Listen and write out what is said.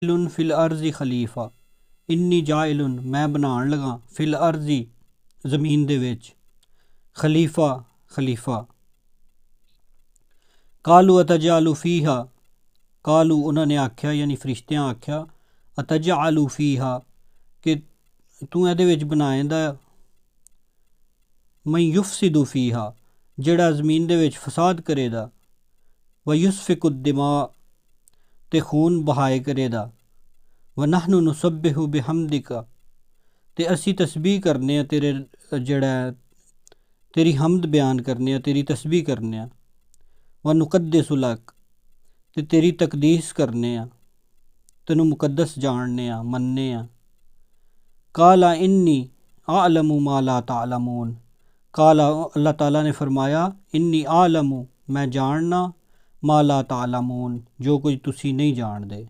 Lun fill अर्जी खलीफा, इन्नी जाइलुन मैं बनान लगा, फिल अर्जी ज़मीन दे विच, खलीफा खलीफा। कालू अतजालू फीहा, कालू उन्होंने आख्या यानी फरिश्तियां आख्या, अतजालू फीहा कि तू एहदे विच बनाएंदा मैं युफसिदु फीहा जेड़ा ज़मीन दे विच फसाद करेदा, व युसफिकु दिमा ते खून बहाए करेदा, व नहनु नुसब्बिहु बिहम्दिका ते असी तस्बीह करने तेरे जेड़ा तेरी हमद बयान करने तेरी तस्बीह करने, व नुकद्दिसु लक ते तेरी तकदीस करने तेनू मुकद्दस जानने मनने। काला इन्नी आलमु मा ला तालमून, काला अल्लाह ताला ने फरमाया, इन्नी आलमु मैं जानना, मा ला तालमून जो कुछ तुसी नहीं जानदे।